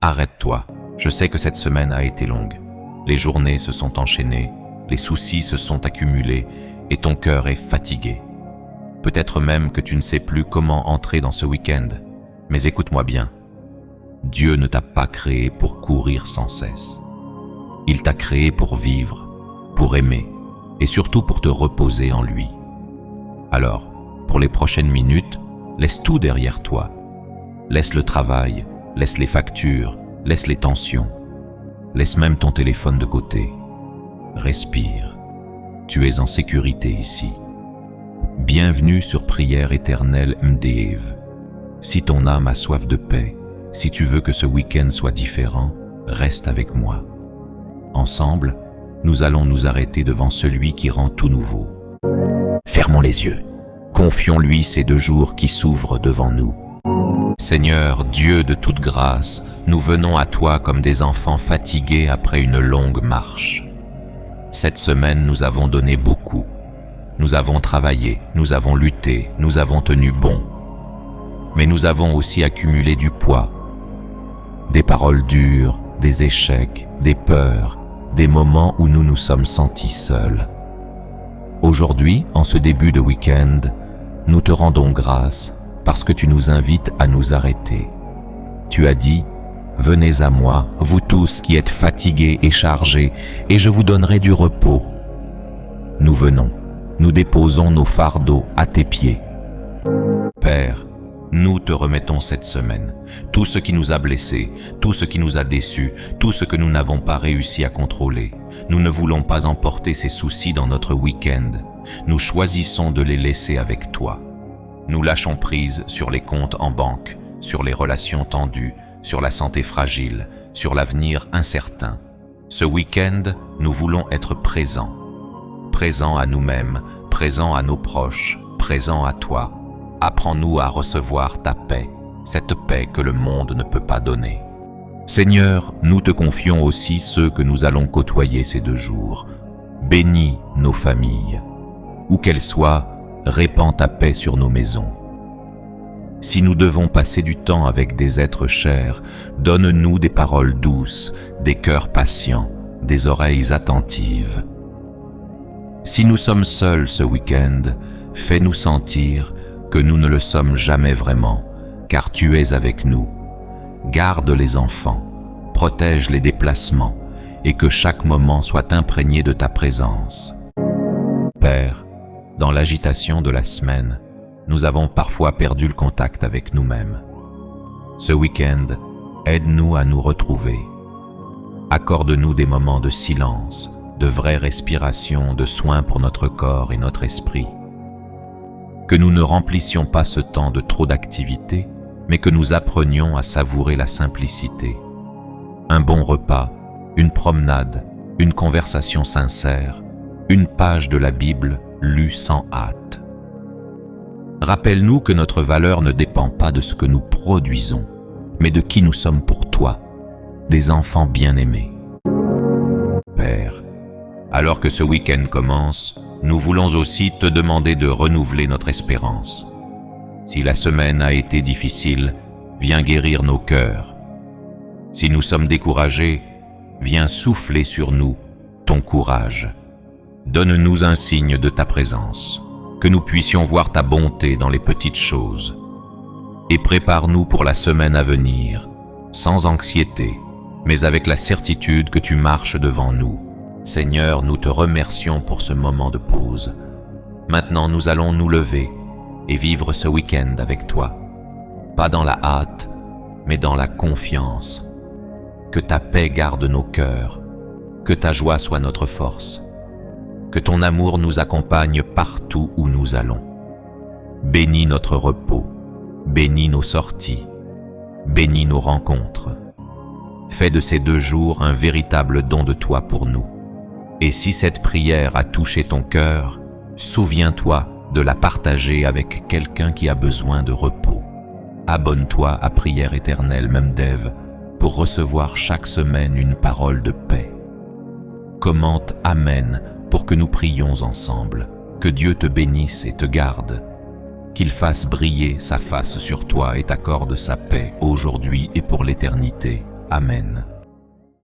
Arrête-toi. Je sais que cette semaine a été longue. Les journées se sont enchaînées, les soucis se sont accumulés et ton cœur est fatigué. Peut-être même que tu ne sais plus comment entrer dans ce week-end. Mais écoute-moi bien. Dieu ne t'a pas créé pour courir sans cesse. Il t'a créé pour vivre, pour aimer et surtout pour te reposer en lui. Alors, pour les prochaines minutes, laisse tout derrière toi. Laisse le travail, laisse les factures, laisse les tensions. Laisse même ton téléphone de côté. Respire. Tu es en sécurité ici. Bienvenue sur Prière éternelle MDEV. Si ton âme a soif de paix, si tu veux que ce week-end soit différent, reste avec moi. Ensemble, nous allons nous arrêter devant celui qui rend tout nouveau. Fermons les yeux. Confions-lui ces 2 jours qui s'ouvrent devant nous. Seigneur, Dieu de toute grâce, nous venons à toi comme des enfants fatigués après une longue marche. Cette semaine, nous avons donné beaucoup. Nous avons travaillé, nous avons lutté, nous avons tenu bon. Mais nous avons aussi accumulé du poids. Des paroles dures, des échecs, des peurs, des moments où nous nous sommes sentis seuls. Aujourd'hui, en ce début de week-end, nous te rendons grâce parce que tu nous invites à nous arrêter. Tu as dit, « Venez à moi, vous tous qui êtes fatigués et chargés, et je vous donnerai du repos. » Nous venons, nous déposons nos fardeaux à tes pieds. Père, nous te remettons cette semaine, tout ce qui nous a blessés, tout ce qui nous a déçus, tout ce que nous n'avons pas réussi à contrôler. Nous ne voulons pas emporter ces soucis dans notre week-end. Nous choisissons de les laisser avec toi. Nous lâchons prise sur les comptes en banque, sur les relations tendues, sur la santé fragile, sur l'avenir incertain. Ce week-end, nous voulons être présents. Présents à nous-mêmes, présents à nos proches, présents à toi. Apprends-nous à recevoir ta paix, cette paix que le monde ne peut pas donner. Seigneur, nous te confions aussi ceux que nous allons côtoyer ces 2 jours. Bénis nos familles. Où qu'elles soient, répands ta paix sur nos maisons. Si nous devons passer du temps avec des êtres chers, donne-nous des paroles douces, des cœurs patients, des oreilles attentives. Si nous sommes seuls ce week-end, fais-nous sentir que nous ne le sommes jamais vraiment, car tu es avec nous. Garde les enfants, protège les déplacements, et que chaque moment soit imprégné de ta présence. Père, dans l'agitation de la semaine, nous avons parfois perdu le contact avec nous-mêmes. Ce week-end, aide-nous à nous retrouver. Accorde-nous des moments de silence, de vraie respiration, de soins pour notre corps et notre esprit. Que nous ne remplissions pas ce temps de trop d'activités, mais que nous apprenions à savourer la simplicité. Un bon repas, une promenade, une conversation sincère, une page de la Bible lue sans hâte. Rappelle-nous que notre valeur ne dépend pas de ce que nous produisons, mais de qui nous sommes pour toi, des enfants bien-aimés. Père, alors que ce week-end commence, nous voulons aussi te demander de renouveler notre espérance. Si la semaine a été difficile, viens guérir nos cœurs. Si nous sommes découragés, viens souffler sur nous ton courage. Donne-nous un signe de ta présence, que nous puissions voir ta bonté dans les petites choses. Et prépare-nous pour la semaine à venir, sans anxiété, mais avec la certitude que tu marches devant nous. Seigneur, nous te remercions pour ce moment de pause. Maintenant, nous allons nous lever et vivre ce week-end avec toi. Pas dans la hâte, mais dans la confiance. Que ta paix garde nos cœurs, que ta joie soit notre force, que ton amour nous accompagne partout où nous allons. Bénis notre repos, bénis nos sorties, bénis nos rencontres. Fais de ces 2 jours un véritable don de toi pour nous. Et si cette prière a touché ton cœur, souviens-toi de la partager avec quelqu'un qui a besoin de repos. Abonne-toi à Prière éternelle MDEV pour recevoir chaque semaine une parole de paix. Commente Amen pour que nous prions ensemble. Que Dieu te bénisse et te garde. Qu'il fasse briller sa face sur toi et t'accorde sa paix aujourd'hui et pour l'éternité. Amen.